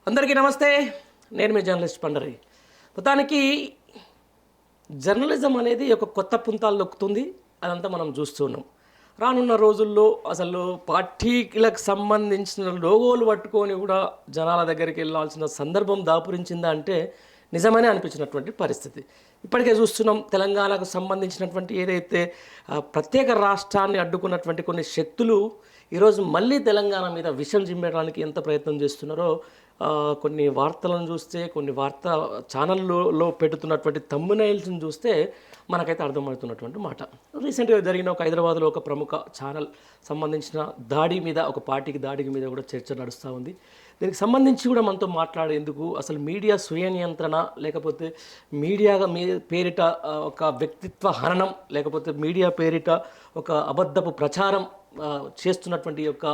అందరికీ నమస్తే. నేను మీ జర్నలిస్ట్ పండరి. మొత్తానికి జర్నలిజం అనేది ఒక కొత్త పుంతాలు నొక్కుతుంది. అదంతా మనం చూస్తున్నాం. రానున్న రోజుల్లో అసలు పార్టీలకు సంబంధించిన లోగోలు పట్టుకొని కూడా జనాల దగ్గరికి వెళ్ళాల్సిన సందర్భం దాపురించిందా అంటే నిజమనే అనిపించినటువంటి పరిస్థితి. ఇప్పటికే చూస్తున్నాం. తెలంగాణకు సంబంధించినటువంటి ఏదైతే ప్రత్యేక రాష్ట్రాన్ని అడ్డుకున్నటువంటి కొన్ని శక్తులు ఈరోజు మళ్ళీ తెలంగాణ మీద విషం చిమ్మడానికి ఎంత ప్రయత్నం చేస్తున్నారో కొన్ని వార్తలను చూస్తే, కొన్ని వార్తా ఛానల్లో పెడుతున్నటువంటి థంబ్నెయిల్స్ని చూస్తే మనకైతే అర్థమవుతున్నటువంటి మాట. రీసెంట్గా జరిగిన ఒక హైదరాబాద్లో ఒక ప్రముఖ ఛానల్ సంబంధించిన దాడి మీద, ఒక పార్టీకి దాడికి మీద కూడా చర్చ నడుస్తూ ఉంది. దీనికి సంబంధించి కూడా మనతో మాట్లాడేందుకు అసలు మీడియా స్వీయ నియంత్రణ, లేకపోతే మీడియా పేరిట ఒక వ్యక్తిత్వ హననం, లేకపోతే మీడియా పేరిట ఒక అబద్ధపు ప్రచారం చేస్తున్నటువంటి యొక్క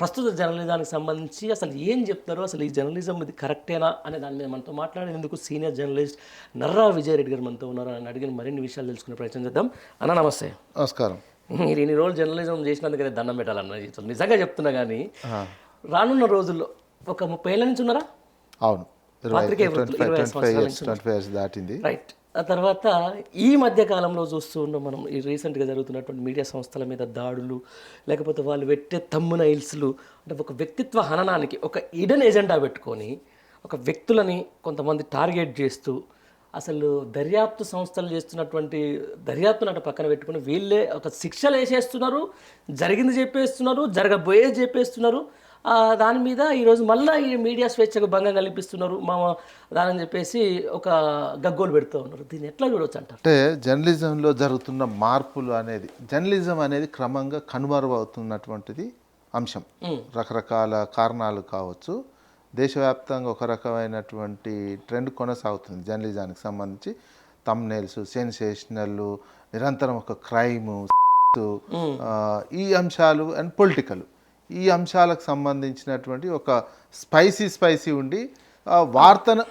ప్రస్తుత జర్నలిజానికి సంబంధించి అసలు ఏం చెప్తారో, అసలు ఈ జర్నలిజం ఇది కరెక్టేనా అనే దాని మీద మనతో మాట్లాడేందుకు సీనియర్ జర్నలిస్ట్ నర్రా విజయరెడ్డి గారు మనతో ఉన్నారు. అని అడిగిన మరిన్ని విషయాలు తెలుసుకునే ప్రయత్నం చేద్దాం. అన్న నమస్తే. నమస్కారం. మీరు ఇన్ని రోజులు జర్నలిజం చేసినందుకనే దండం పెట్టాలన్న. నిజంగా చెప్తున్నా కానీ రానున్న రోజుల్లో ఒక 30 ఏళ్ళ నుంచి ఉన్నారా? అవును, 25 years దాటింది. రైట్. ఆ తర్వాత ఈ మధ్య కాలంలో చూస్తూ ఉన్నాం మనం, ఈ రీసెంట్గా జరుగుతున్నటువంటి మీడియా సంస్థల మీద దాడులు, లేకపోతే వాళ్ళు పెట్టే థంబ్నెయిల్స్లు, అంటే ఒక వ్యక్తిత్వ హననానికి ఒక ఇడెన్ ఎజెండా పెట్టుకొని ఒక వ్యక్తులని కొంతమంది టార్గెట్ చేస్తూ అసలు దర్యాప్తు సంస్థలు చేస్తున్నటువంటి దర్యాప్తును అటు పక్కన పెట్టుకుని వీళ్ళే ఒక శిక్షలు వేసేస్తున్నారు, జరిగింది చెప్పేస్తున్నారు, జరగబోయేది చెప్పేస్తున్నారు. దాని మీద ఈరోజు మళ్ళీ ఈ మీడియా స్వేచ్ఛకు భంగం కల్పిస్తున్నారు దాని చెప్పేసి ఒక గగ్గోలు పెడుతూ ఉన్నారు. దీన్ని ఎట్లా చూడవచ్చు అంటారు? అంటే జర్నలిజంలో జరుగుతున్న మార్పులు అనేది, జర్నలిజం అనేది క్రమంగా కనుమరుగవుతున్నటువంటిది అంశం. రకరకాల కారణాలు కావచ్చు. దేశవ్యాప్తంగా ఒక రకమైనటువంటి ట్రెండ్ కొనసాగుతుంది జర్నలిజానికి సంబంధించి. థంబ్నెయిల్స్, సెన్సేషనల్, నిరంతరం ఒక క్రైము, ఈ అంశాలు అండ్ పొలిటికల్, ఈ అంశాలకు సంబంధించినటువంటి ఒక స్పైసీ ఉండి వార్తను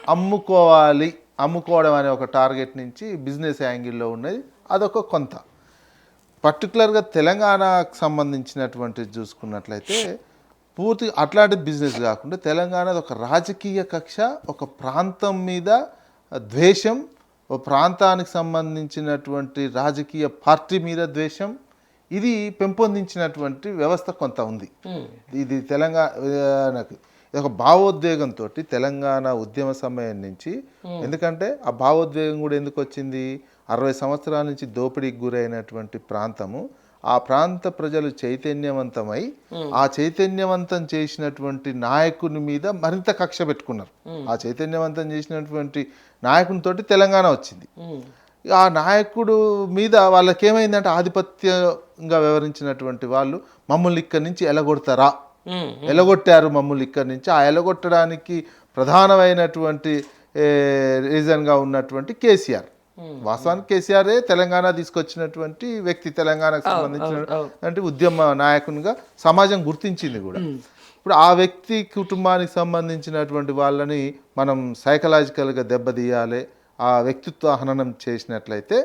అమ్ముకోవడం అనే ఒక టార్గెట్ నుంచి బిజినెస్ యాంగిల్లో ఉన్నది. అదొక కొంత పర్టికులర్గా తెలంగాణకు సంబంధించినటువంటి చూసుకున్నట్లయితే పూర్తి అట్లాంటి బిజినెస్ కాకుండా తెలంగాణది ఒక రాజకీయ కక్ష, ఒక ప్రాంతం మీద ద్వేషం, ఒక ప్రాంతానికి సంబంధించినటువంటి రాజకీయ పార్టీ మీద ద్వేషం, ఇది పెంపొందించినటువంటి వ్యవస్థ కొంత ఉంది. ఇది తెలంగాణకు ఒక భావోద్వేగంతో తెలంగాణ ఉద్యమ సమయం నుంచి, ఎందుకంటే ఆ భావోద్వేగం కూడా ఎందుకు వచ్చింది, 60 సంవత్సరాల నుంచి దోపిడీకి గురైనటువంటి ప్రాంతము, ఆ ప్రాంత ప్రజలు చైతన్యవంతమై ఆ చైతన్యవంతం చేసినటువంటి నాయకుని మీద మరింత కక్ష పెట్టుకున్నారు. ఆ చైతన్యవంతం చేసినటువంటి నాయకునితోటి తెలంగాణ వచ్చింది. ఆ నాయకుడు మీద వాళ్ళకేమైందంటే ఆధిపత్యంగా వ్యవహరించినటువంటి వాళ్ళు మమ్మల్ని ఇక్కడి నుంచి ఎలగొట్టారు మమ్మల్ని ఇక్కడి నుంచి. ఆ ఎలగొట్టడానికి ప్రధానమైనటువంటి రీజన్గా ఉన్నటువంటి కేసీఆర్. వాస్తవానికి కేసీఆరే తెలంగాణ తీసుకొచ్చినటువంటి వ్యక్తి, తెలంగాణకు సంబంధించినటువంటి ఉద్యమ నాయకునిగా సమాజం గుర్తించింది కూడా. ఇప్పుడు ఆ వ్యక్తి కుటుంబానికి సంబంధించినటువంటి వాళ్ళని మనం సైకలాజికల్గా దెబ్బతీయాలి, ఆ వ్యక్తిత్వ హననం చేసినట్లయితే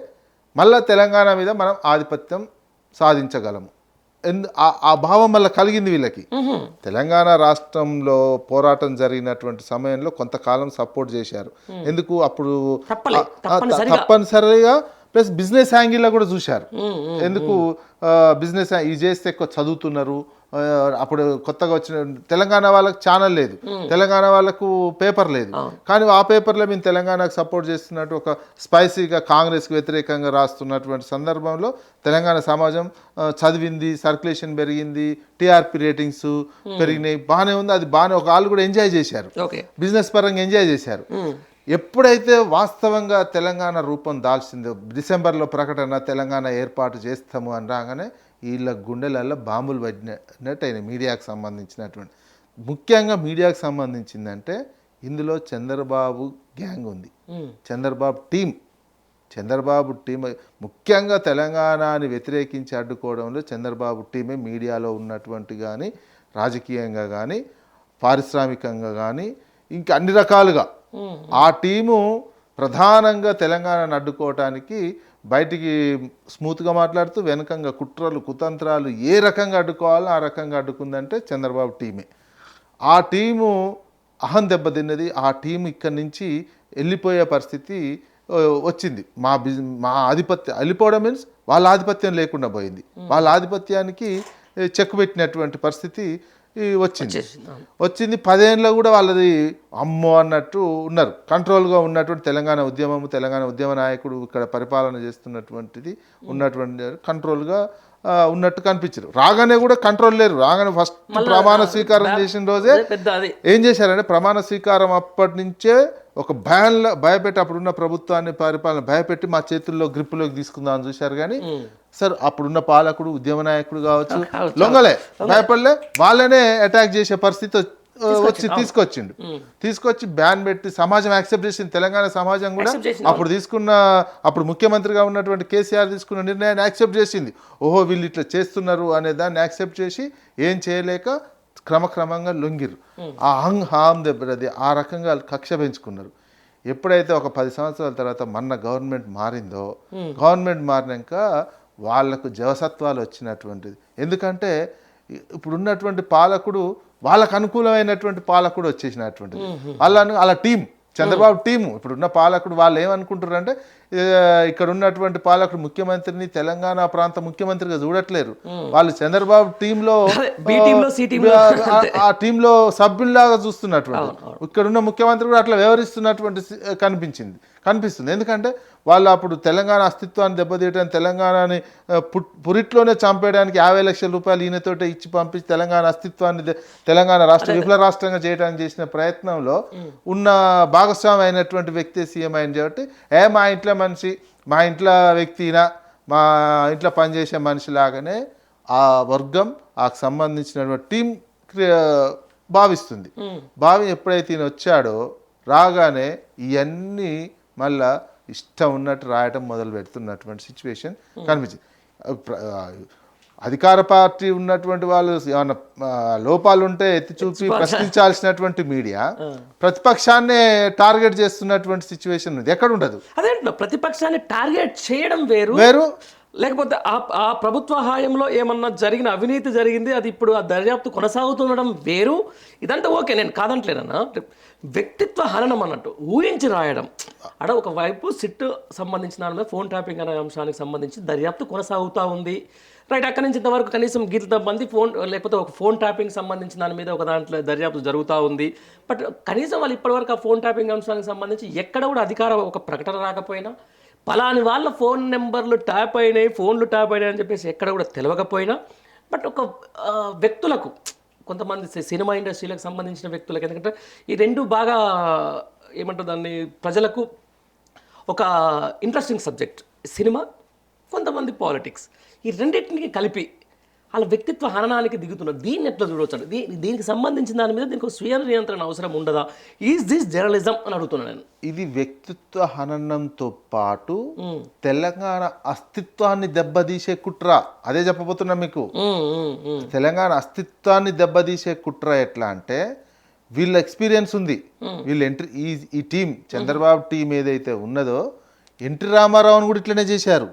మళ్ళీ తెలంగాణ మీద మనం ఆధిపత్యం సాధించగలము. ఆ భావం మళ్ళీ కలిగింది వీళ్ళకి. తెలంగాణ రాష్ట్రంలో పోరాటం జరిగినటువంటి సమయంలో కొంతకాలం సపోర్ట్ చేశారు. ఎందుకు అప్పుడు తప్పనిసరిగా, ప్లస్ బిజినెస్ యాంగిల్లో కూడా చూశారు. ఎందుకు బిజినెస్ ఇది చేస్తే ఎక్కువ చదువుతున్నారు. అప్పుడు కొత్తగా వచ్చిన తెలంగాణ వాళ్ళకు ఛానల్ లేదు, తెలంగాణ వాళ్ళకు పేపర్ లేదు, కానీ ఆ పేపర్లో మేము తెలంగాణకు సపోర్ట్ చేస్తున్నట్టు ఒక స్పైసీగా కాంగ్రెస్కి వ్యతిరేకంగా రాస్తున్నటువంటి సందర్భంలో తెలంగాణ సమాజం చదివింది, సర్క్యులేషన్ పెరిగింది, టీఆర్పీ రేటింగ్స్ పెరిగినాయి, బాగానే ఉంది. అది బాగానే ఒక వాళ్ళు కూడా ఎంజాయ్ చేశారు, బిజినెస్ పరంగా ఎంజాయ్ చేశారు. ఎప్పుడైతే వాస్తవంగా తెలంగాణ రూపం దాల్చిందో, డిసెంబర్లో ప్రకటన తెలంగాణ ఏర్పాటు చేస్తాము అని రాగానే వీళ్ళ గుండెలలో బాంబులు పడినట్టు అయినాయి. మీడియాకు సంబంధించినటువంటి, ముఖ్యంగా మీడియాకు సంబంధించిందంటే ఇందులో చంద్రబాబు గ్యాంగ్ ఉంది, చంద్రబాబు టీం ముఖ్యంగా తెలంగాణని వ్యతిరేకించి అడ్డుకోవడంలో చంద్రబాబు టీమే మీడియాలో ఉన్నటువంటి కానీ, రాజకీయంగా కానీ, పారిశ్రామికంగా కానీ, ఇంకా అన్ని రకాలుగా ఆ టీము ప్రధానంగా తెలంగాణను అడ్డుకోవటానికి బయటికి స్మూత్గా మాట్లాడుతూ వెనకంగా కుట్రలు కుతంత్రాలు ఏ రకంగా అడ్డుకోవాలో ఆ రకంగా అడ్డుకుందంటే చంద్రబాబు టీమే. ఆ టీము అహం దెబ్బతిన్నది. ఆ టీం ఇక్కడి నుంచి వెళ్ళిపోయే పరిస్థితి వచ్చింది. మా ఆధిపత్యం వెళ్ళిపోవడం మీన్స్ వాళ్ళ ఆధిపత్యం లేకుండా పోయింది. వాళ్ళ ఆధిపత్యానికి చెక్ పెట్టినటువంటి పరిస్థితి వచ్చింది. 10 ఏళ్ళలో కూడా వాళ్ళది అమ్మో అన్నట్టు ఉన్నారు. కంట్రోల్గా ఉన్నటువంటి తెలంగాణ ఉద్యమ నాయకుడు ఇక్కడ పరిపాలన చేస్తున్నటువంటిది ఉన్నటువంటి కంట్రోల్గా ఉన్నట్టు కనిపించారు. రాగానే కూడా కంట్రోల్ లేరు. రాగానే ఫస్ట్ ప్రమాణ స్వీకారం చేసిన రోజే ఏం చేశారంటే ప్రమాణ స్వీకారం అప్పటి నుంచే ఒక భయపెట్టి అప్పుడున్న ప్రభుత్వాన్ని పరిపాలన భయపెట్టి మా చేతుల్లో గ్రిప్పులోకి తీసుకుందామని చూశారు. కానీ సార్ అప్పుడున్న పాలకుడు ఉద్యమ నాయకుడు కావచ్చు లొంగలే, భయపడలే, వాళ్ళనే అటాక్ చేసే పరిస్థితి తీసుకొచ్చి బ్యాన్ పెట్టి సమాజం యాక్సెప్ట్ చేసింది. తెలంగాణ సమాజం కూడా అప్పుడు ముఖ్యమంత్రిగా ఉన్నటువంటి కేసీఆర్ తీసుకున్న నిర్ణయాన్ని యాక్సెప్ట్ చేసింది. ఓహో వీళ్ళు ఇట్లా చేస్తున్నారు అనే దాన్ని యాక్సెప్ట్ చేసి ఏం చేయలేక క్రమక్రమంగా లొంగిరు. ఆ హాం దెబ్బది ఆ రకంగా కక్ష పెంచుకున్నారు. ఎప్పుడైతే ఒక 10 సంవత్సరాల తర్వాత మన గవర్నమెంట్ మారిందో, గవర్నమెంట్ మారినాక వాళ్లకు జవసత్వాలు వచ్చినటువంటిది. ఎందుకంటే ఇప్పుడున్నటువంటి పాలకుడు వాళ్ళకు అనుకూలమైనటువంటి పాలకుడు వచ్చేసినటువంటిది. వాళ్ళ టీం చంద్రబాబు టీము ఇప్పుడున్న పాలకుడు వాళ్ళు ఏమనుకుంటారు అంటే ఇక్కడ ఉన్నటువంటి పాలకుడు ముఖ్యమంత్రిని తెలంగాణ ప్రాంత ముఖ్యమంత్రిగా చూడట్లేరు. వాళ్ళు చంద్రబాబు టీంలో ఆ టీంలో సభ్యుల్లాగా చూస్తున్నటువంటి ఇక్కడ ఉన్న ముఖ్యమంత్రి కూడా అట్లా వ్యవహరిస్తున్నటువంటి కనిపిస్తుంది. ఎందుకంటే వాళ్ళు అప్పుడు తెలంగాణ అస్తిత్వాన్ని దెబ్బతీయడానికి తెలంగాణని పురిట్లోనే చంపేయడానికి 50 లక్షల రూపాయలు ఈయనతోటే ఇచ్చి పంపించి తెలంగాణ అస్తిత్వాన్ని తెలంగాణ రాష్ట్ర విఫల రాష్ట్రంగా చేయడానికి చేసిన ప్రయత్నంలో ఉన్న భాగస్వామి అయినటువంటి వ్యక్తి సీఎం అయిన కాబట్టి మా ఇంట్లో మనిషి, మా ఇంట్లో వ్యక్తినా, మా ఇంట్లో పనిచేసే మనిషి లాగానే ఆ వర్గం ఆ సంబంధించినటువంటి టీం భావిస్తుంది. ఎప్పుడైతే ఈయన వచ్చాడో రాగానే ఇవన్నీ మళ్ళా ఇష్టం ఉన్నట్టు రాయటం మొదలు పెడుతున్నటువంటి సిచ్యువేషన్ కనిపించింది. అధికార పార్టీ ఉన్నటువంటి వాళ్ళు ఏమన్నా లోపాలు ఉంటే ఎత్తి చూపి ప్రశ్నించాల్సినటువంటి మీడియా ప్రతిపక్షాన్ని టార్గెట్ చేస్తున్నటువంటి సిచ్యువేషన్ ఉంది. ఎక్కడ ఉండదు. అదే ప్రతిపక్షాన్ని టార్గెట్ చేయడం వేరు లేకపోతే ఆ ప్రభుత్వ హాయంలో ఏమన్నా జరిగిన అవినీతి జరిగింది, అది ఇప్పుడు ఆ దర్యాప్తు కొనసాగుతుండడం వేరు. ఇదంతా ఓకే, నేను కాదంటలేనన్నా. వ్యక్తిత్వ హననం అన్నట్టు ఊహించి రాయడం అంటే ఒకవైపు సిట్ సంబంధించిన దాని మీద ఫోన్ ట్యాపింగ్ అనే అంశానికి సంబంధించి దర్యాప్తు కొనసాగుతూ ఉంది. రైట్, అక్కడి నుంచి ఇంతవరకు కనీసం గీత మంది లేకపోతే ఒక ఫోన్ ట్యాపింగ్ సంబంధించిన దాని మీద ఒక దాంట్లో దర్యాప్తు జరుగుతూ ఉంది. బట్ కనీసం వాళ్ళు ఇప్పటివరకు ఆ ఫోన్ ట్యాపింగ్ అంశానికి సంబంధించి ఎక్కడ కూడా అధికార ఒక ప్రకటన రాకపోయినా, పలాని వాళ్ళ ఫోన్ నెంబర్లు ట్యాప్ అయినాయి, ఫోన్లు ట్యాప్ అయినాయి అని చెప్పేసి ఎక్కడ కూడా తెలియకపోయినా, బట్ ఒక వ్యక్తులకు కొంతమంది సినిమా ఇండస్ట్రీలకు సంబంధించిన వ్యక్తులకు, ఎందుకంటే ఈ రెండు బాగా ఏమంటారు దాన్ని ప్రజలకు ఒక ఇంట్రెస్టింగ్ సబ్జెక్ట్ సినిమా, కొంతమంది పాలిటిక్స్, ఈ రెండింటికి కలిపి వాళ్ళ వ్యక్తిత్వ హననానికి దిగుతున్నారు. దీన్ని ఎట్లా చూడవచ్చు? దీనికి సంబంధించిన దాని మీద దీనికి స్వీయ నియంత్రణ అవసరం ఉండదా? ఈజ్ దిస్ జర్నలిజం అని అడుగుతున్నాను నేను. ఇది వ్యక్తిత్వ హననంతో పాటు తెలంగాణ అస్తిత్వాన్ని దెబ్బతీసే కుట్ర. అదే చెప్పబోతున్నా మీకు. తెలంగాణ అస్తిత్వాన్ని దెబ్బతీసే కుట్ర ఎట్లా అంటే వీళ్ళ ఎక్స్పీరియన్స్ ఉంది. వీళ్ళు ఈ టీం చంద్రబాబు టీం ఏదైతే ఉన్నదో ఎన్టీ రామారావుని కూడా ఇట్లనే చేశారు.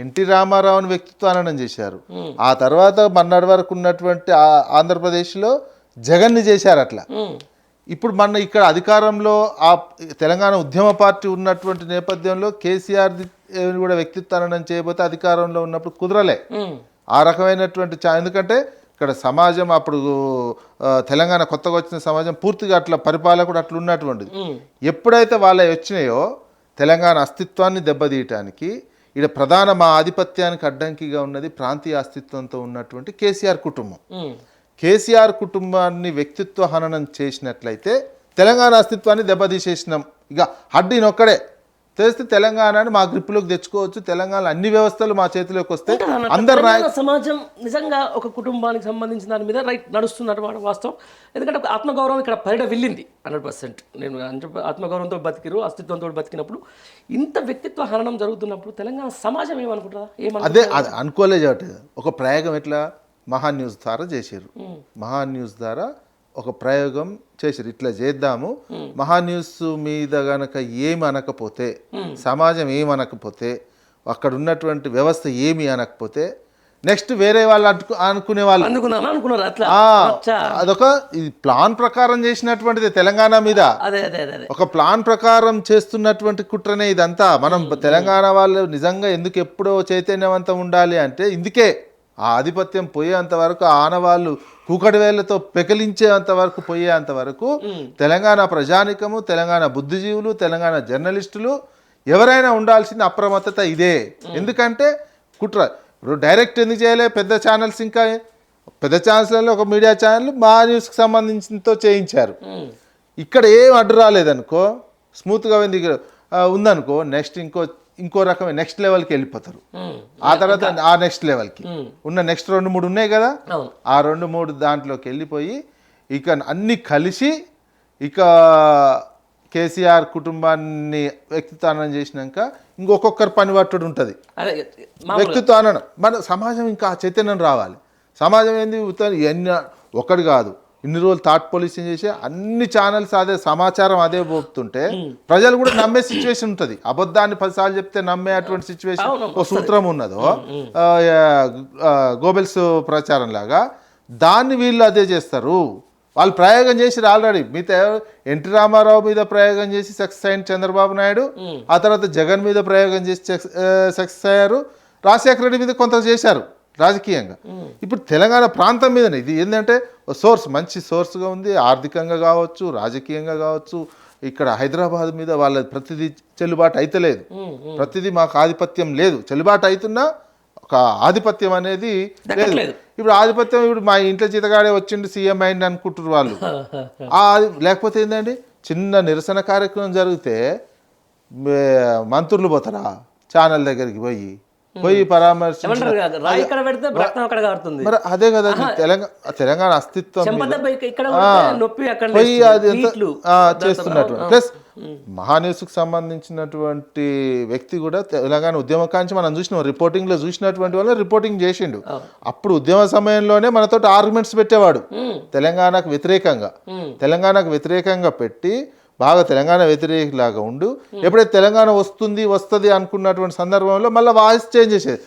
ఎన్టీ రామారావుని వ్యక్తిత్వానం చేశారు. ఆ తర్వాత మన్నటి వరకు ఉన్నటువంటి ఆంధ్రప్రదేశ్లో జగన్ని చేశారు అట్లా. ఇప్పుడు మన ఇక్కడ అధికారంలో ఆ తెలంగాణ ఉద్యమ పార్టీ ఉన్నటువంటి నేపథ్యంలో కేసీఆర్ కూడా వ్యక్తిత్వానం చేయబోతే అధికారంలో ఉన్నప్పుడు కుదరలే ఆ రకమైనటువంటి ఎందుకంటే ఇక్కడ సమాజం అప్పుడు తెలంగాణ కొత్తగా వచ్చిన సమాజం పూర్తిగా అట్లా పరిపాలకుడు అట్లా ఉన్నటువంటిది. ఎప్పుడైతే వాళ్ళ వచ్చినాయో తెలంగాణ అస్తిత్వాన్ని దెబ్బతీయటానికి ప్రధాన మా ఆధిపత్యానికి అడ్డంకిగా ఉన్నది ప్రాంతీయ అస్తిత్వంతో ఉన్నటువంటి కేసీఆర్ కుటుంబం. కేసీఆర్ కుటుంబాన్ని వ్యక్తిత్వ హననం చేసినట్లయితే తెలంగాణ అస్తిత్వాన్ని దెబ్బతీసేసినాం. ఇక హడ్డీనొక్కడే తెలిస్తే తెలంగాణని మా గ్రిప్లోకి తెచ్చుకోవచ్చు, తెలంగాణ అన్ని వ్యవస్థలు మా చేతిలోకి వస్తే అందరు సమాజం నిజంగా ఒక కుటుంబానికి సంబంధించిన దాని మీద రైట్ నడుస్తున్నటువంటి వాస్తవం. ఎందుకంటే ఆత్మగౌరవం ఇక్కడ పరిడ వెళ్ళింది 100%. నేను ఆత్మగౌరవంతో బతికిరు, అస్తిత్వంతో బతికినప్పుడు ఇంత వ్యక్తిత్వ హననం జరుగుతున్నప్పుడు తెలంగాణ సమాజం ఏమనుకుంటుందా? అదే అనుకోలేదు. ఒక ప్రయోగం ఎట్లా మహాన్యూస్ ద్వారా చేశారు. మహాన్యూస్ ద్వారా ఒక ప్రయోగం చేశారు. ఇట్లా చేద్దాము, మహాన్యూస్ మీద గనక ఏమి అనకపోతే, సమాజం ఏమనకపోతే, అక్కడ ఉన్నటువంటి వ్యవస్థ ఏమి అనకపోతే నెక్స్ట్ వేరే వాళ్ళు అనుకునే వాళ్ళు అనుకున్నారు అట్లా అదొక ఇది ప్లాన్ ప్రకారం చేసినటువంటిది తెలంగాణ మీద. అదే అదే అదే ఒక ప్లాన్ ప్రకారం చేస్తున్నటువంటి కుట్రనే ఇదంతా. మనం తెలంగాణ వాళ్ళు నిజంగా ఎందుకు ఎప్పుడో చైతన్యవంతం ఉండాలి అంటే ఇందుకే ఆ ఆధిపత్యం పోయేంత వరకు ఆనవాళ్ళు కూకటి వేళ్లతో పెకిలించేంత వరకు పోయేంత వరకు తెలంగాణ ప్రజానికము, తెలంగాణ బుద్ధిజీవులు, తెలంగాణ జర్నలిస్టులు ఎవరైనా ఉండాల్సిన అప్రమత్తత ఇదే. ఎందుకంటే కుట్ర ఇప్పుడు డైరెక్ట్ ఎందుకు చేయలే? పెద్ద ఛానల్స్, ఇంకా పెద్ద ఛానల్స్లలో ఒక మీడియా ఛానల్ మా న్యూస్కి సంబంధించినతో చేయించారు. ఇక్కడ ఏం అడ్డు రాలేదనుకో, స్మూత్గా ఉందనుకో, నెక్స్ట్ ఇంకో రకమైన నెక్స్ట్ లెవెల్కి వెళ్ళిపోతారు. ఆ తర్వాత ఆ నెక్స్ట్ లెవెల్కి ఉన్న నెక్స్ట్ 2-3 ఉన్నాయి కదా, ఆ 2-3 దాంట్లోకి వెళ్ళిపోయి ఇక అన్నీ కలిసి ఇక కేసీఆర్ కుటుంబాన్ని వ్యక్తిత్వానం చేసినాక ఇంకొకరు పని పట్టుడు ఉంటుంది. వ్యక్తిత్వానం మన సమాజం ఇంకా చైతన్యం రావాలి. సమాజం ఏంది ఎన్ని ఒకటి కాదు, ఇన్ని రోజులు థాట్ పోలీసింగ్ చేసి అన్ని ఛానల్స్ అదే సమాచారం అదే పోతుంటే ప్రజలు కూడా నమ్మే సిచ్యువేషన్ ఉంటుంది. అబద్ధాన్ని 10 సార్లు చెప్తే నమ్మే అటువంటి సిచ్యువేషన్ ఒక సూత్రం ఉన్నదో గోబెల్స్ ప్రచారం లాగా దాన్ని వీళ్ళు అదే చేస్తారు. వాళ్ళు ప్రయోగం చేసి ఆల్రెడీ మిగతా ఎన్టీ రామారావు మీద ప్రయోగం చేసి సక్సెస్ అయిన చంద్రబాబు నాయుడు, ఆ తర్వాత జగన్ మీద ప్రయోగం చేసి సక్సెస్ అయ్యారు. రాజశేఖర రెడ్డి మీద కొంత చేశారు రాజకీయంగా. ఇప్పుడు తెలంగాణ ప్రాంతం మీదనే ఇది ఏంటంటే సోర్స్ మంచి సోర్స్గా ఉంది, ఆర్థికంగా కావచ్చు, రాజకీయంగా కావచ్చు. ఇక్కడ హైదరాబాద్ మీద వాళ్ళ ప్రతిదీ చెల్లుబాటు అయితలేదు, ప్రతిదీ మాకు ఆధిపత్యం లేదు. చెల్లుబాటు అవుతున్నా ఒక ఆధిపత్యం అనేది లేదు. ఇప్పుడు ఆధిపత్యం ఇప్పుడు మా ఇంట్లో జీతగాడే వచ్చిండు సీఎం అయింది అనుకుంటారు వాళ్ళు. లేకపోతే ఏంటండి, చిన్న నిరసన కార్యక్రమం జరిగితే మంత్రులు పోతారా ఛానల్ దగ్గరికి పోయి పరామర్శ. మరి అదే కదా తెలంగాణ అస్తిత్వం పోయి అది చేస్తున్నట్టు. ప్లస్ మహాన్యూస్కి సంబంధించినటువంటి వ్యక్తి కూడా తెలంగాణ ఉద్యమం కాంచి మనం చూసినాం, రిపోర్టింగ్లో చూసినటువంటి వాళ్ళు రిపోర్టింగ్ చేసిండు. అప్పుడు ఉద్యమ సమయంలోనే మనతో ఆర్గ్యుమెంట్స్ పెట్టేవాడు తెలంగాణకు వ్యతిరేకంగా పెట్టి బాగా తెలంగాణ వ్యతిరేకలాగా ఉండు. ఎప్పుడైతే తెలంగాణ వస్తుంది అనుకున్నటువంటి సందర్భంలో మళ్ళీ వాయిస్ చేంజ్ చేసేది.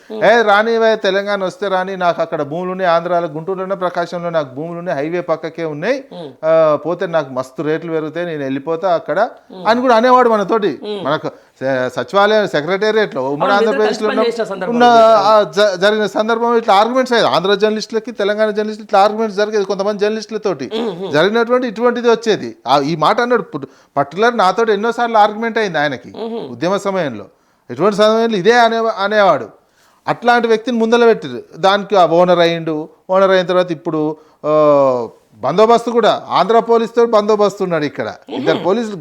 రాని తెలంగాణ వస్తే రాని, నాకు అక్కడ భూములు ఉన్నాయి, ఆంధ్రాలో గుంటూరులోనే ప్రకాశంలో నాకు భూములు ఉన్నాయి, హైవే పక్కకే ఉన్నాయి, పోతే నాకు మస్తు రేట్లు పెరుగుతాయి, నేను వెళ్ళిపోతా అక్కడ అని కూడా అనేవాడు మనతోటి. మనకు సచివాలయం సెక్రటేరియట్లో ఉమ్మడి ఆంధ్రప్రదేశ్లో ఉన్న జరిగిన సందర్భం ఇట్లా ఆర్గ్యుమెంట్స్ అయ్యేది. ఆంధ్ర జర్నలిస్టులకి తెలంగాణ జర్నలిస్టులు ఇట్లా ఆర్గ్యుమెంట్స్ జరిగేది. కొంతమంది జర్నలిస్టులతోటి జరిగినటువంటి ఇటువంటిది వచ్చేది. ఈ మాట అన్నాడు పర్టికులర్ నాతో ఎన్నోసార్లు ఆర్గ్యుమెంట్ అయింది ఆయనకి ఉద్యమ సమయంలో. ఇటువంటి సమయంలో ఇదే అనేవాడు. అట్లాంటి వ్యక్తిని ముందర పెట్టారు. దానికి ఓనర్ అయిన తర్వాత ఇప్పుడు బందోబస్తు కూడా ఆంధ్ర పోలీసుతో బందోబస్తు ఉన్నాడు. ఇక్కడ 2 పోలీసులు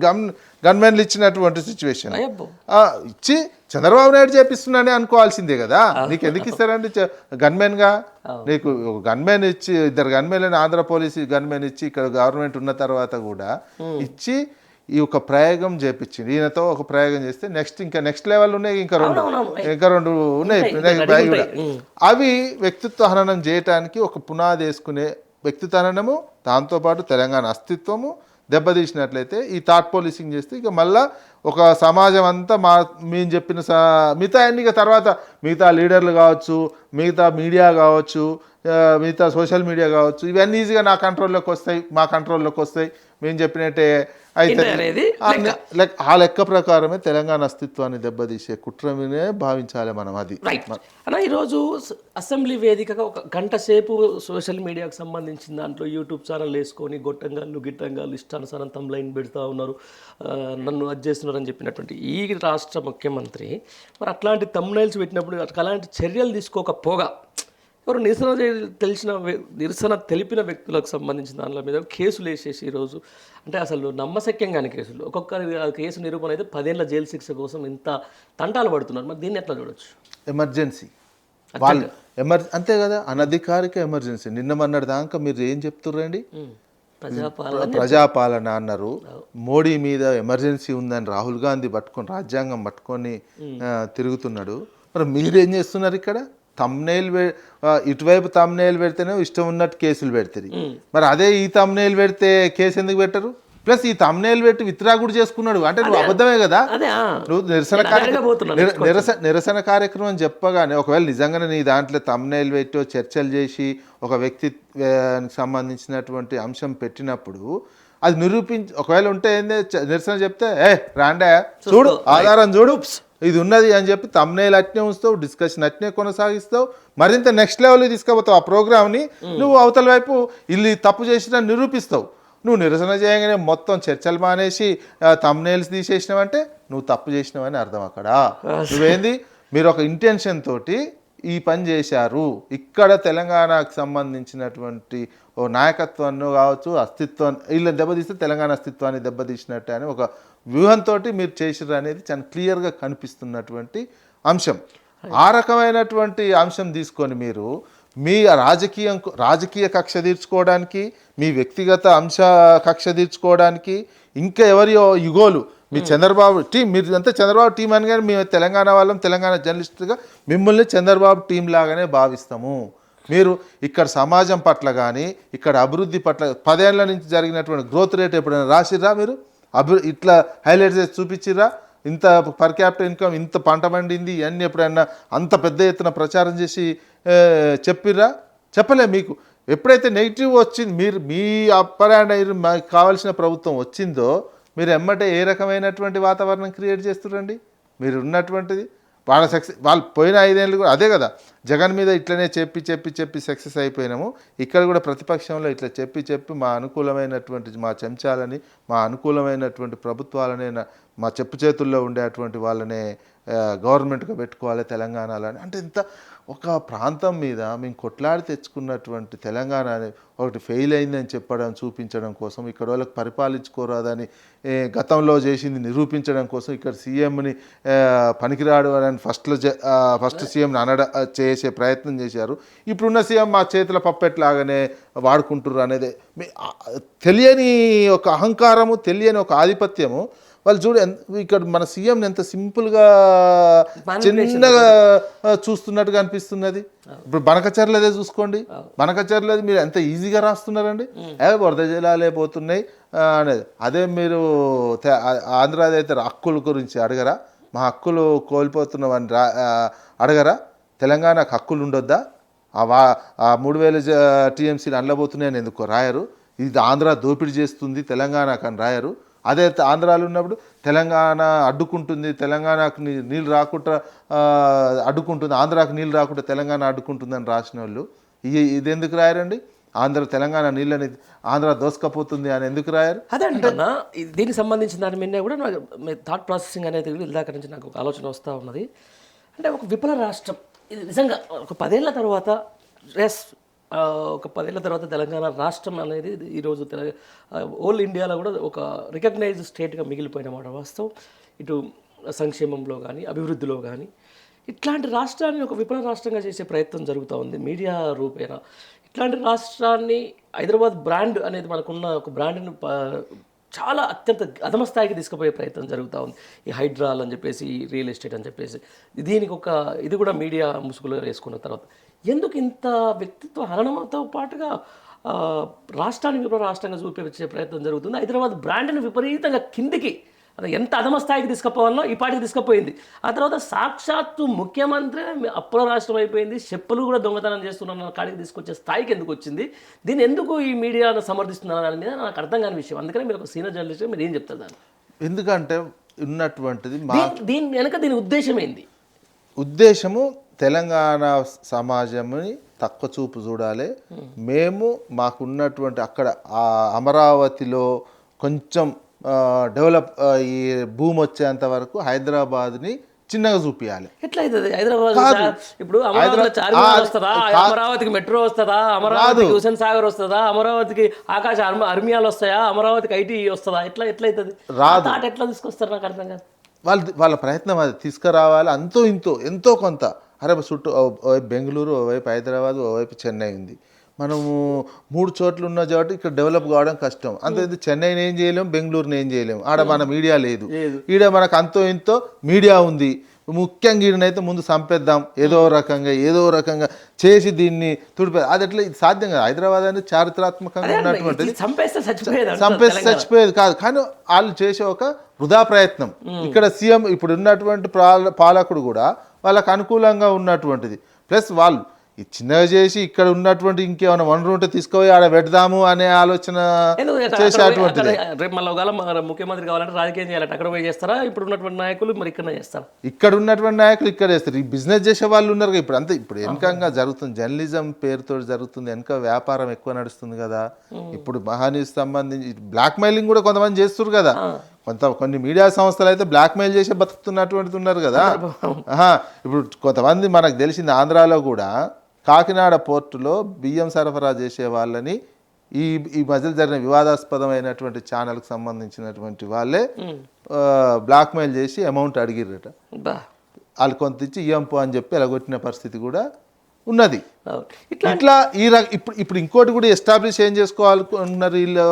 గన్మెన్లు ఇచ్చినటువంటి సిచ్యువేషన్ ఇచ్చి చంద్రబాబు నాయుడు చేపిస్తున్నానే అనుకోవాల్సిందే కదా. నీకు ఎందుకు ఇస్తారండి గన్మెన్గా? నీకు గన్మెన్ ఇచ్చి 2 గన్మెన్లని ఆంధ్ర పోలీసు గన్మెన్ ఇచ్చి ఇక్కడ గవర్నమెంట్ ఉన్న తర్వాత కూడా ఇచ్చి ఈ ఒక ప్రయోగం చేపించింది. ఈయనతో ఒక ప్రయోగం చేస్తే నెక్స్ట్ లెవెల్ ఉన్నాయి, ఇంకా రెండు ఉన్నాయి. అవి వ్యక్తిత్వ హననం చేయటానికి ఒక పునాది వేసుకునే వ్యక్తిత్వ హననము, దాంతోపాటు తెలంగాణ అస్తిత్వము దెబ్బతీసినట్లయితే ఈ థాట్ పోలీసింగ్ చేస్తే ఇక మళ్ళా ఒక సమాజం అంతా మేము చెప్పిన మిగతా అన్ని తర్వాత మిగతా లీడర్లు కావచ్చు, మిగతా మీడియా కావచ్చు, మిగతా సోషల్ మీడియా కావచ్చు, ఇవన్నీ ఈజీగా మా కంట్రోల్లోకి వస్తాయి, మేము చెప్పినట్టే అయితే ఆ లెక్క ప్రకారమే తెలంగాణ అస్తిత్వాన్ని దెబ్బతీసే కుట్రనే భావించాలి మనం. అది అన్న ఈరోజు అసెంబ్లీ వేదికగా ఒక గంట సేపు సోషల్ మీడియాకు సంబంధించిన దాంట్లో యూట్యూబ్ ఛానల్ వేసుకొని గిట్టంగాళ్ళు ఇష్టానుసారం తమ్లైన్ పెడతా ఉన్నారు, నన్ను అది చేస్తున్నారు అని చెప్పినటువంటి ఈ రాష్ట్ర ముఖ్యమంత్రి మరి అట్లాంటి తమ్లైన్స్ పెట్టినప్పుడు అలాంటి చర్యలు తీసుకోకపోగా ఎవరు నిరసన తెలిపిన వ్యక్తులకు సంబంధించిన దానిల మీద కేసులు వేసేసి ఈరోజు అంటే అసలు నమ్మశక్యంగాని కేసులు, ఒక్కొక్క కేసు నిరూపణ అయితే 10 ఏళ్ల జైలు శిక్ష కోసం ఇంత తంటాలు పడుతున్నారు. మరి దీన్ని ఎట్లా చూడొచ్చు? ఎమర్జెన్సీ అంతే కదా, అనధికారిక ఎమర్జెన్సీ. మొన్నటి దాకా మీరు ఏం చెప్తుర్రండి? ప్రజాపాలన అన్నారు. మోడీ మీద ఎమర్జెన్సీ ఉందని రాహుల్ గాంధీ రాజ్యాంగం పట్టుకొని తిరుగుతున్నాడు. మరి మీరేం చేస్తున్నారు? ఇక్కడ ఇటువైపు తమ్నైల్ పెడితేనే ఇష్టం ఉన్నట్టు కేసులు పెడతారు. మరి అదే ఈ తమ్నైల్ పెడితే కేసు ఎందుకు పెట్టరు? ప్లస్ ఈ తమ్నేల్ పెట్టి విత్డ్రా కూడా చేసుకున్నాడు అంటే నువ్వు అబద్ధమే కదా. అదే నువ్వు నిరసన కార్యక్రమం చెప్పగానే ఒకవేళ నిజంగానే నీ దాంట్లో తమ్నేల్ పెట్టి చర్చలు చేసి ఒక వ్యక్తి సంబంధించినటువంటి అంశం పెట్టినప్పుడు అది ఒకవేళ ఉంటే ఏంది నిరసన చెప్తే రాండే చూడు ఆధారం చూడు ఇది ఉన్నది అని చెప్పి తమ్నేల్ అట్నే ఉంచుతావు, డిస్కషన్ అట్నే కొనసాగిస్తావు, మరింత నెక్స్ట్ లెవెల్కి తీసుకుపోతావు ఆ ప్రోగ్రామ్ని. నువ్వు అవతల వైపు ఇల్లు తప్పు చేసినా నిరూపిస్తావు. నువ్వు నిరసన చేయగానే మొత్తం చర్చలు మానేసి తమ్నేల్స్ తీసేసినావంటే నువ్వు తప్పు చేసినావని అర్థం. అక్కడ నువ్వేంది మీరు ఒక ఇంటెన్షన్ తోటి ఈ పని చేశారు. ఇక్కడ తెలంగాణకు సంబంధించినటువంటి ఓ నాయకత్వాన్ని కావచ్చు, అస్తిత్వాన్ని వీళ్ళని దెబ్బతీస్తే తెలంగాణ అస్తిత్వాన్ని దెబ్బతీసినట్టు అని ఒక వ్యూహంతో మీరు చేసిర్రు అనేది చాలా క్లియర్గా కనిపిస్తున్నటువంటి అంశం. ఆ రకమైనటువంటి అంశం తీసుకొని మీరు మీ రాజకీయ కక్ష తీర్చుకోవడానికి, మీ వ్యక్తిగత కక్ష తీర్చుకోవడానికి, ఇంకా ఎవరియో యుగోలు మీ చంద్రబాబు టీం, మీరు అంతా చంద్రబాబు టీం అని కానీ మేము తెలంగాణ వాళ్ళం, తెలంగాణ జర్నలిస్టుగా మిమ్మల్ని చంద్రబాబు టీం లాగానే భావిస్తాము. మీరు ఇక్కడ సమాజం పట్ల కానీ ఇక్కడ అభివృద్ధి పట్ల 10 ఏళ్ల నుంచి జరిగినటువంటి గ్రోత్ రేట్ ఎప్పుడైనా రాసిర్రా? మీరు ఇట్లా హైలైట్ చేసి చూపించిర్రా? ఇంత పర్ క్యాపిటల్ ఇన్కమ్, ఇంత పంట పండింది, ఇవన్నీ ఎప్పుడైనా అంత పెద్ద ఎత్తున ప్రచారం చేసి చెప్పిర్రా? చెప్పలే. మీకు ఎప్పుడైతే నెగిటివ్ వచ్చింది, మీరు మీ అప్పర్ హ్యాండ్ మాకు కావాల్సిన ప్రభుత్వం వచ్చిందో మీరు ఎమ్మటే ఏ రకమైనటువంటి వాతావరణం క్రియేట్ చేస్తురండి? మీరు ఉన్నటువంటిది వాళ్ళు పోయిన 5 ఏళ్ళు కూడా అదే కదా, జగన్ మీద ఇట్లనే చెప్పి సక్సెస్ అయిపోయినాము. ఇక్కడ కూడా ప్రతిపక్షంలో ఇట్లా చెప్పి మా అనుకూలమైనటువంటి మా చెంచాలని, మా అనుకూలమైనటువంటి ప్రభుత్వాలనే మా చేతుల్లో ఉండేటువంటి వాళ్ళనే గవర్నమెంట్గా పెట్టుకోవాలి తెలంగాణలో అంటే ఇంత ఒక ప్రాంతం మీద మేము కొట్లాడి తెచ్చుకున్నటువంటి తెలంగాణ ఒకటి ఫెయిల్ అయిందని చూపించడం కోసం, ఇక్కడ వాళ్ళకి పరిపాలించుకోరాదని గతంలో చేసింది నిరూపించడం కోసం ఇక్కడ సీఎంని పనికిరాడు అని ఫస్ట్ సీఎంని చేసే ప్రయత్నం చేశారు. ఇప్పుడున్న సీఎం మా చేతుల పప్పెట్లాగానే వాడుకుంటున్నారు అనేది తెలియని ఒక అహంకారము, తెలియని ఒక ఆధిపత్యము. వాళ్ళు ఇక్కడ మన సీఎంని ఎంత సింపుల్గా చిన్నగా చూస్తున్నట్టుగా అనిపిస్తున్నది. ఇప్పుడు బనకచర్లదే చూసుకోండి, బనకచర్లది మీరు ఎంత ఈజీగా రాస్తున్నారండి, వరద జలాలే పోతున్నాయి అనేది. అదే మీరు ఆంధ్రాది అయితే హక్కుల గురించి అడగరా? మా హక్కులు కోల్పోతున్నామని అడగరా? తెలంగాణకు హక్కులు ఉండొద్దా? ఆ 3000 టీఎంసీలు అనలబోతున్నాయని ఎందుకు రాయరు? ఇది ఆంధ్ర దోపిడీ చేస్తుంది తెలంగాణకు అని రాయరు? అదే ఆంధ్రాలో ఉన్నప్పుడు తెలంగాణ అడ్డుకుంటుంది, తెలంగాణకు నీళ్ళు రాకుండా అడ్డుకుంటుంది, ఆంధ్రాకు నీళ్ళు రాకుండా తెలంగాణ అడ్డుకుంటుందని రాసిన వాళ్ళు ఇది ఎందుకు రాయరండి? తెలంగాణ నీళ్ళని ఆంధ్ర దోసుకపోతుంది అని ఎందుకు రాయరు? అదే అంటున్నా. దీనికి సంబంధించిన దాని మీద కూడా నాకు థాట్ ప్రాసెసింగ్ అనేది ఇందాక నుంచి నాకు ఒక ఆలోచన వస్తూ ఉన్నది. అంటే ఒక విఫల రాష్ట్రం ఇది నిజంగా ఒక 10 ఏళ్ల తర్వాత ఒక 10 ఏళ్ల తర్వాత తెలంగాణ రాష్ట్రం అనేది ఈరోజు ఓల్ ఇండియాలో కూడా ఒక రికగ్నైజ్డ్ స్టేట్గా మిగిలిపోయిన మాట వాస్తవం. ఇటు సంక్షేమంలో కానీ అభివృద్ధిలో కానీ ఇట్లాంటి రాష్ట్రాన్ని ఒక విఫల రాష్ట్రంగా చేసే ప్రయత్నం జరుగుతూ ఉంది మీడియా రూపేణ. ఇట్లాంటి రాష్ట్రాన్ని హైదరాబాద్ బ్రాండ్ అనేది మనకున్న ఒక బ్రాండ్ని చాలా అత్యంత అధమ స్థాయికి తీసుకుపోయే ప్రయత్నం జరుగుతూ ఉంది. ఈ హైడ్రాల్ అని చెప్పేసి, రియల్ ఎస్టేట్ అని చెప్పేసి, దీనికి ఇది కూడా మీడియా ముసుగులో వేసుకున్న తర్వాత ఎందుకు ఇంత వ్యక్తిత్వ హరణంతో పాటుగా రాష్ట్రాన్ని విపరీత రాష్ట్రంగా చూపించే ప్రయత్నం జరుగుతుంది. హైదరాబాద్ బ్రాండ్ని విపరీతంగా కిందికి ఎంత అధమ స్థాయికి తీసుకుపోవాలో ఈ పాటికి తీసుకుపోయింది. ఆ తర్వాత సాక్షాత్తు ముఖ్యమంత్రి అప్పుల రాష్ట్రం అయిపోయింది, చెప్పులు కూడా దొంగతనం చేస్తున్న కాడికి తీసుకొచ్చే స్థాయికి ఎందుకు వచ్చింది? దీన్ని ఎందుకు ఈ మీడియాను సమర్థిస్తున్నారు దాని మీద నాకు అర్థం కాని విషయం. అందుకని మీరు ఒక సీనియర్ జర్నలిస్ట్ మీరు ఏం చెప్తారు దాన్ని? ఎందుకంటే ఉన్నటువంటిది దీని వెనక దీని ఉద్దేశం ఏంది? ఉద్దేశము తెలంగాణ సమాజంని తక్కువ చూపు చూడాలి. మేము మాకున్నటువంటి అక్కడ అమరావతిలో కొంచెం డెవలప్ ఈ భూమి వచ్చేంత వరకు హైదరాబాద్ని చిన్నగా చూపించాలి. ఎట్లా అవుతుంది? హైదరాబాద్ ఇప్పుడు అమరావతికి మెట్రో వస్తుందా? అమరావతికి హుసేన్ సాగర్ వస్తుందా? అమరావతికి ఆకాశ అర్మియాలు వస్తాయా? అమరావతికి ఐటీ వస్తుందా? ఎట్లయితుంది? రాదు. ఎట్లా తీసుకొస్తారు నాకు అర్థం కాదు. వాళ్ళ ప్రయత్నం అది తీసుకురావాలి. ఎంతో కొంత అరే చుట్టూ ఓవైపు బెంగళూరు, ఓవైపు హైదరాబాద్, ఓవైపు చెన్నై ఉంది. మనము 3 చోట్ల ఉన్న చోట ఇక్కడ డెవలప్ కావడం కష్టం. అంతే చెన్నైని ఏం చేయలేము, బెంగళూరుని ఏం చేయలేము. ఆడ మన మీడియా లేదు. ఈడ మనకు అంతో ఇంతో మీడియా ఉంది. ముఖ్యంగా ఈయనైతే ముందు చంపేద్దాం ఏదో రకంగా చేసి దీన్ని తుడిపే అది ఎట్లా ఇది సాధ్యం కాదు. హైదరాబాద్ అనేది చారిత్రాత్మకంగా ఉన్నటువంటిది, చంపేస్తే చచ్చిపోయేది కాదు. కానీ వాళ్ళు చేసే ఒక వృధా ప్రయత్నం. ఇక్కడ సీఎం ఇప్పుడు ఉన్నటువంటి పాలకుడు కూడా వాళ్ళకు అనుకూలంగా ఉన్నటువంటిది. ప్లస్ వాళ్ళు ఈ చిన్నగా చేసి ఇక్కడ ఉన్నటువంటి ఇంకేమైనా వనరు ఉంటే తీసుకుపోయి ఆడ పెడదాము అనే ఆలోచన చేసేటువంటిది. రేపు మళ్ళీ ముఖ్యమంత్రి కావాలంటే రాజకీయం చేయాలంటే అక్కడ పోయి చేస్తారా? ఇప్పుడు ఉన్నటువంటి నాయకులు మరి ఇక్కడ చేస్తారా? ఇక్కడ ఉన్నటువంటి నాయకులు ఇక్కడ చేస్తారు. ఈ బిజినెస్ చేసే వాళ్ళు ఉన్నారు కదా ఇప్పుడు. అంతే ఇప్పుడు వెనకంగా జరుగుతుంది, జర్నలిజం పేరుతో జరుగుతుంది, వెనక వ్యాపారం ఎక్కువ నడుస్తుంది కదా. ఇప్పుడు మహానీస్ సంబంధించి బ్లాక్ మెయిలింగ్ కూడా కొంతమంది చేస్తారు కదా. కొన్ని మీడియా సంస్థలు అయితే బ్లాక్ మెయిల్ చేసి బతుకుతున్నటువంటిది ఉన్నారు కదా. ఇప్పుడు కొంతమంది మనకు తెలిసింది ఆంధ్రాలో కూడా కాకినాడ పోర్టులో బియ్యం సరఫరా చేసే వాళ్ళని ఈ మధ్యలో జరిగిన వివాదాస్పదమైనటువంటి ఛానల్కి సంబంధించినటువంటి వాళ్ళే బ్లాక్మెయిల్ చేసి అమౌంట్ అడిగిరట. వాళ్ళు కొంత ఇచ్చి ఇయ్యంపు అని చెప్పి ఎలగొట్టిన పరిస్థితి కూడా ఉన్నది. ఇట్లా ఇప్పుడు ఇంకోటి కూడా ఎస్టాబ్లిష్ ఏం చేసుకోవాలనుకున్నారు వీళ్ళు,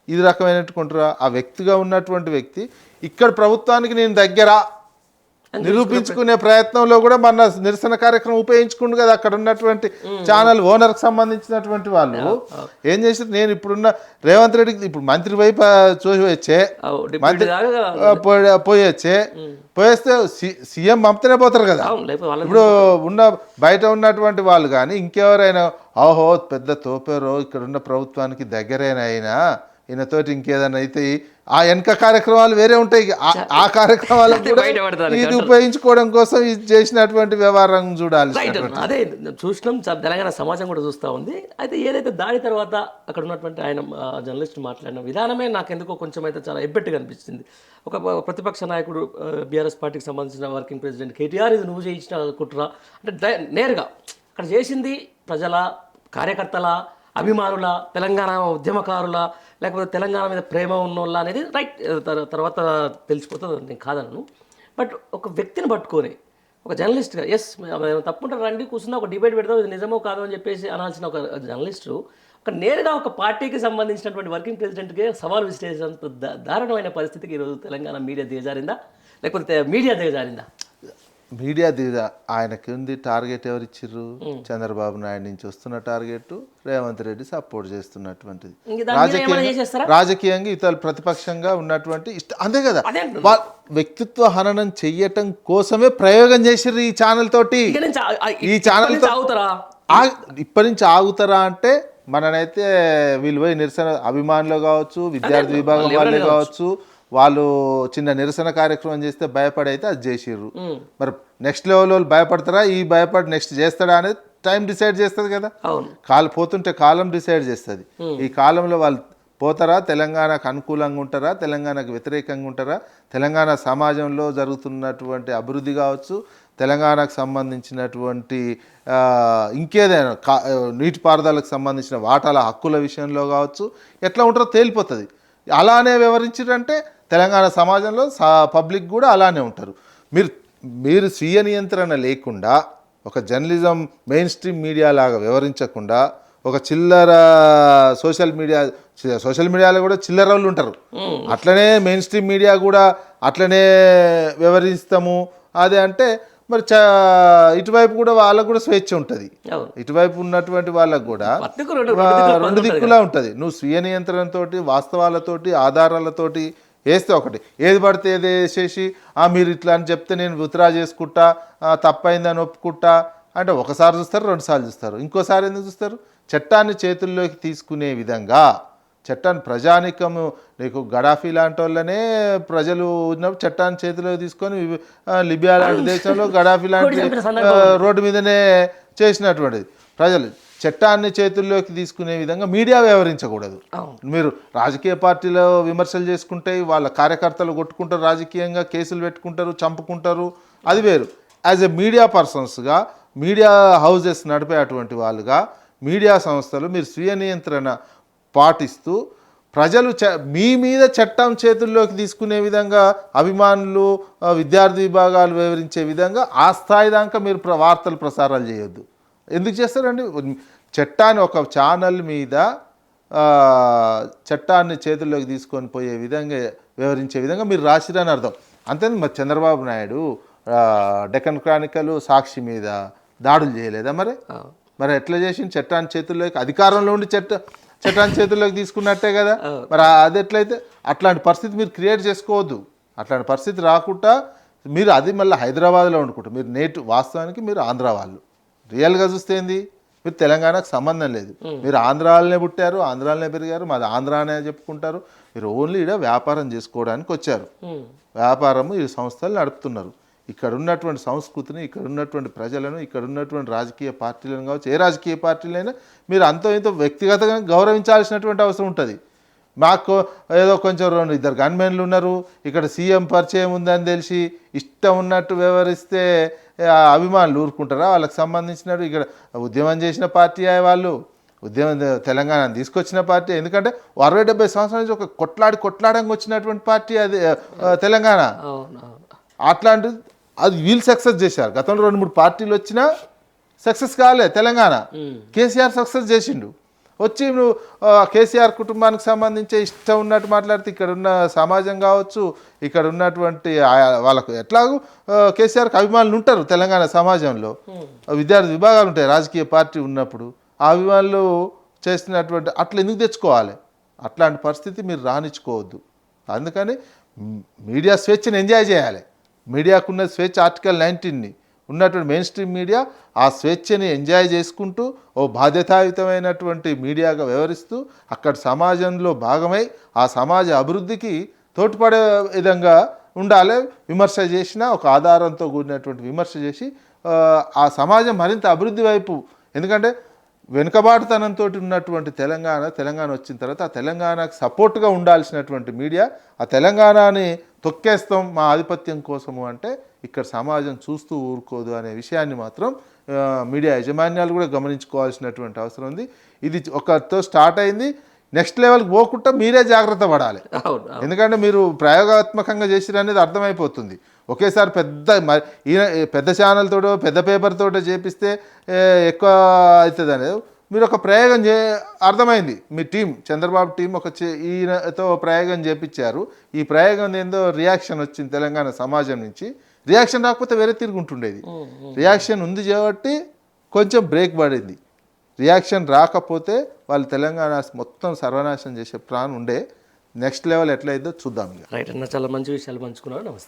ఇది రకమైనట్టుకుంటారా ఆ వ్యక్తిగా ఉన్నటువంటి వ్యక్తి ఇక్కడ ప్రభుత్వానికి నేను దగ్గర నిరూపించుకునే ప్రయత్నంలో కూడా మన నిరసన కార్యక్రమం ఉపయోగించుకుంటు కదా. అక్కడ ఉన్నటువంటి ఛానల్ ఓనర్కి సంబంధించినటువంటి వాళ్ళు ఏం చేసి నేను ఇప్పుడున్న రేవంత్ రెడ్డికి ఇప్పుడు మంత్రి వైపు చూసి వచ్చే పోయేస్తే సీఎం పంపితేనే పోతారు కదా. ఇప్పుడు బయట ఉన్నటువంటి వాళ్ళు కానీ ఇంకెవరైనా ఓహో పెద్ద తోపేరో ఇక్కడ ఉన్న ప్రభుత్వానికి దగ్గరైనా అయినా ఈయనతోటి ఇంకేదైనా అయితే ఆ వెనక కార్యక్రమాలు వేరే ఉంటాయి. ఆ కార్యక్రమాలు ఇది ఉపయోగించుకోవడం కోసం ఇది చేసినటువంటి వ్యవహారం చూడాలి. అదే చూసినాం, తెలంగాణ సమాజం కూడా చూస్తూ ఉంది. అయితే ఏదైతే దాడి తర్వాత అక్కడ ఉన్నటువంటి ఆయన జర్నలిస్ట్ మాట్లాడిన విధానమే నాకెందుకో కొంచెం అయితే చాలా ఎబ్బెట్టుగా అనిపించింది. ఒక ప్రతిపక్ష నాయకుడు బీఆర్ఎస్ పార్టీకి సంబంధించిన వర్కింగ్ ప్రెసిడెంట్ కేటీఆర్ ఇది నువ్వు చేయించిన కుట్రా అంటే నేరుగా అక్కడ చేసింది ప్రజల, కార్యకర్తల, అభిమానుల, తెలంగాణ ఉద్యమకారుల, లేకపోతే తెలంగాణ మీద ప్రేమ ఉన్నోళ్ళ అనేది రైట్ తర్వాత తెలిసిపోతుంది, నేను కాదను. బట్ ఒక వ్యక్తిని పట్టుకొని ఒక జర్నలిస్ట్గా ఎస్ తప్పుంటే రండి కూర్చున్నా ఒక డిబేట్ పెడతాం ఇది నిజమో కాదో అని చెప్పేసి అనాల్సిన ఒక జర్నలిస్టు ఒక నేరుగా ఒక పార్టీకి సంబంధించినటువంటి వర్కింగ్ ప్రెసిడెంట్కి సవాల్ విశ్లేషించేంత దారుణమైన పరిస్థితికి ఈరోజు తెలంగాణ మీడియా దిగజారిందా లేకపోతే మీడియా దిగజారిందా? మీడియా ఆయనకి ఉంది టార్గెట్ ఎవరు ఇచ్చిర్రు? చంద్రబాబు నాయుడు నుంచి వస్తున్న టార్గెట్ రేవంత్ రెడ్డి సపోర్ట్ చేస్తున్నటువంటిది. రాజకీయంగా ఇతర ప్రతిపక్షంగా ఉన్నటువంటి అంతే కదా, వ్యక్తిత్వ హననం చెయ్యటం కోసమే ప్రయోగం చేసిర్రు ఈ ఛానల్ తోటి. ఈ ఛానల్ ఇప్పటి నుంచి ఆగుతారా అంటే మననైతే వీళ్ళు పోయి నిరసన అభిమానులు కావచ్చు, విద్యార్థి విభాగం వాళ్ళే కావచ్చు, వాళ్ళు చిన్న నిరసన కార్యక్రమం చేస్తే భయపడైతే అది చేసిర్రు. మరి నెక్స్ట్ లెవెల్ వాళ్ళు భయపడతారా, ఈ భయపడి నెక్స్ట్ చేస్తాడా అనేది టైం డిసైడ్ చేస్తుంది కదా. పోతుంటే కాలం డిసైడ్ చేస్తుంది. ఈ కాలంలో వాళ్ళు పోతారా, తెలంగాణకు అనుకూలంగా ఉంటారా, తెలంగాణకు వ్యతిరేకంగా ఉంటారా, తెలంగాణ సమాజంలో జరుగుతున్నటువంటి అభివృద్ధి కావచ్చు, తెలంగాణకు సంబంధించినటువంటి ఇంకేదైనా నీటిపారుదలకు సంబంధించిన వాటాల హక్కుల విషయంలో కావచ్చు ఎట్లా ఉంటారో తేలిపోతుంది. అలానే వివరించారంటే తెలంగాణ సమాజంలో పబ్లిక్ కూడా అలానే ఉంటారు. మీరు స్వీయ నియంత్రణ లేకుండా ఒక జర్నలిజం మెయిన్ స్ట్రీమ్ మీడియా లాగా వివరించకుండా ఒక చిల్లర సోషల్ మీడియాలో కూడా చిల్లర వాళ్ళు ఉంటారు, అట్లనే మెయిన్ స్ట్రీమ్ మీడియా కూడా అట్లనే వివరిస్తాము అదే అంటే మరి ఇటువైపు కూడా వాళ్ళకు కూడా స్వేచ్ఛ ఉంటుంది. ఇటువైపు ఉన్నటువంటి వాళ్ళకు కూడా రెండు దిక్కులా ఉంటుంది. నువ్వు స్వీయ నియంత్రణతోటి వాస్తవాలతోటి ఆధారాలతోటి వేస్తే ఒకటి, ఏది పడితే ఏది వేసేసి మీరు ఇట్లా అని చెప్తే నేను విత్డ్రా చేసుకుంటా తప్పైందని ఒప్పుకుంటా అంటే ఒకసారి చూస్తారు, రెండుసార్లు చూస్తారు, ఇంకోసారి ఎందుకు చూస్తారు? చట్టాన్ని చేతుల్లోకి తీసుకునే విధంగా చట్టాన్ని ప్రజానికము నీకు గడాఫీ లాంటి వాళ్ళనే ప్రజలు ఉన్నప్పుడు చట్టాన్ని చేతిలోకి తీసుకొని లిబియా లాంటి దేశంలో గడాఫీ లాంటి రోడ్డు మీదనే చేసినటువంటిది. ప్రజలు చట్టాన్ని చేతుల్లోకి తీసుకునే విధంగా మీడియా వ్యవహరించకూడదు. మీరు రాజకీయ పార్టీలో విమర్శలు చేసుకుంటే వాళ్ళ కార్యకర్తలు కొట్టుకుంటారు, రాజకీయంగా కేసులు పెట్టుకుంటారు, చంపుకుంటారు, అది వేరు. యాజ్ ఎ మీడియా పర్సన్స్గా మీడియా హౌజెస్ నడిపే అటువంటి వాళ్ళుగా మీడియా సంస్థలు మీరు స్వీయ నియంత్రణ పాటిస్తూ ప్రజలు మీ మీద చట్టం చేతుల్లోకి తీసుకునే విధంగా అభిమానులు విద్యార్థి విభాగాలు వివరించే విధంగా ఆ స్థాయి దాకా మీరు వార్తలు ప్రసారాలు చేయొద్దు. ఎందుకు చేస్తారండి? చట్టాన్ని ఒక ఛానల్ మీద చట్టాన్ని చేతుల్లోకి తీసుకొని పోయే విధంగా వివరించే విధంగా మీరు రాసిరని అర్థం. అంతే మరి చంద్రబాబు నాయుడు డెక్కన్ క్రానికల్ సాక్షి మీద దాడులు చేయలేదా మరి ఆ, మరి ఎట్లా చేసి చట్టాన్ని చేతుల్లోకి అధికారంలో ఉండి చట్టాన్ని చేతుల్లోకి తీసుకున్నట్టే కదా మరి అది ఎట్లయితే అట్లాంటి పరిస్థితి మీరు క్రియేట్ చేసుకోవద్దు. అట్లాంటి పరిస్థితి రాకుండా మీరు అది మళ్ళీ హైదరాబాద్లో వండుకుంటారు. మీరు వాస్తవానికి మీరు ఆంధ్ర వాళ్ళు, రియల్గా చూస్తే ఏంది, మీరు తెలంగాణకు సంబంధం లేదు. మీరు ఆంధ్రాలనే పుట్టారు, ఆంధ్రాలనే పెరిగారు, మాది ఆంధ్ర అనే చెప్పుకుంటారు. మీరు ఓన్లీ ఇక్కడ వ్యాపారం చేసుకోవడానికి వచ్చారు. వ్యాపారము ఈ సంస్థలు నడుపుతున్నారు. ఇక్కడ ఉన్నటువంటి సంస్కృతిని, ఇక్కడ ఉన్నటువంటి ప్రజలను, ఇక్కడ ఉన్నటువంటి రాజకీయ పార్టీలను కావచ్చు, ఏ రాజకీయ పార్టీలైనా మీరు అంతో ఇంతో వ్యక్తిగతంగా గౌరవించాల్సినటువంటి అవసరం ఉంటుంది. మాకు ఏదో కొంచెం 2-2 గన్మెన్లు ఉన్నారు, ఇక్కడ సీఎం పరిచయం ఉందని తెలిసి ఇష్టం ఉన్నట్టు వ్యవహరిస్తే అభిమానులు ఊరుకుంటారా? వాళ్ళకి సంబంధించినట్టు ఇక్కడ ఉద్యమం చేసిన పార్టీ వాళ్ళు, ఉద్యమం తెలంగాణను తీసుకొచ్చిన పార్టీ. ఎందుకంటే 60-70 సంవత్సరాల నుంచి ఒక కొట్లాడంగా వచ్చినటువంటి పార్టీ అది తెలంగాణ. అట్లాంటి అది వీళ్ళు సక్సెస్ చేశారు. గతంలో 2-3 పార్టీలు వచ్చినా సక్సెస్ కాలే తెలంగాణ. కేసీఆర్ సక్సెస్ చేసిండు. వచ్చి నువ్వు కేసీఆర్ కుటుంబానికి సంబంధించి ఇష్టం ఉన్నట్టు మాట్లాడితే ఇక్కడ ఉన్న సమాజం కావచ్చు, ఇక్కడ ఉన్నటువంటి వాళ్ళకు ఎట్లాగూ కేసీఆర్కి అభిమానులు ఉంటారు. తెలంగాణ సమాజంలో విద్యార్థి విభాగాలు ఉంటాయి రాజకీయ పార్టీ ఉన్నప్పుడు. ఆ అభిమానులు చేస్తున్నటువంటి అట్లా ఎందుకు తెచ్చుకోవాలి? అట్లాంటి పరిస్థితి మీరు రానిచ్చుకోవద్దు. అందుకని మీడియా స్వేచ్ఛను ఎంజాయ్ చేయాలి. మీడియాకున్న స్వేచ్ఛ ఆర్టికల్ 19ని ఉన్నటువంటి మెయిన్ స్ట్రీమ్ మీడియా ఆ స్వేచ్ఛని ఎంజాయ్ చేసుకుంటూ ఓ బాధ్యతాయుతమైనటువంటి మీడియాగా వ్యవహరిస్తూ అక్కడ సమాజంలో భాగమై ఆ సమాజ అభివృద్ధికి తోడ్పడే విధంగా ఉండాలి. విమర్శ చేసినా ఒక ఆధారంతో కూడినటువంటి విమర్శ చేసి ఆ సమాజం మరింత అభివృద్ధి వైపు, ఎందుకంటే వెనుకబాటుతనంతో ఉన్నటువంటి తెలంగాణ వచ్చిన తర్వాత ఆ తెలంగాణకు సపోర్ట్గా ఉండాల్సినటువంటి మీడియా ఆ తెలంగాణని తొక్కేస్తాం మా ఆధిపత్యం కోసము అంటే ఇక్కడ సమాజం చూస్తూ ఊరుకోదు అనే విషయాన్ని మాత్రం మీడియా యాజమాన్యాలు కూడా గమనించుకోవాల్సినటువంటి అవసరం ఉంది. ఇది ఒకతో స్టార్ట్ అయింది, నెక్స్ట్ లెవెల్కి పోకుండా మీరే జాగ్రత్త పడాలి. ఎందుకంటే మీరు ప్రయోగాత్మకంగా చేసిరనేది అర్థమైపోతుంది. ఒకేసారి పెద్ద ఛానల్ తోటో పెద్ద పేపర్ తోటో చేపిస్తే ఎక్కువ అవుతుంది అనేది మీరు ఒక ప్రయోగం అర్థమైంది. మీ టీం చంద్రబాబు టీం ఈయనతో ప్రయోగం చేపించారు. ఈ ప్రయోగం ఏందో రియాక్షన్ వచ్చింది తెలంగాణ సమాజం నుంచి. రియాక్షన్ రాకపోతే వేరే తిరుగుంటుండేది. రియాక్షన్ ఉంది కాబట్టి కొంచెం బ్రేక్ పడింది. రియాక్షన్ రాకపోతే వాళ్ళు తెలంగాణ మొత్తం సర్వనాశనం చేసే ప్లాన్ ఉండే. నెక్స్ట్ లెవెల్ ఎట్లయిద్దో చూద్దాం. రైట్ అన్న, చాలా మంచి విషయాలు పంచుకున్నారు. నమస్తే.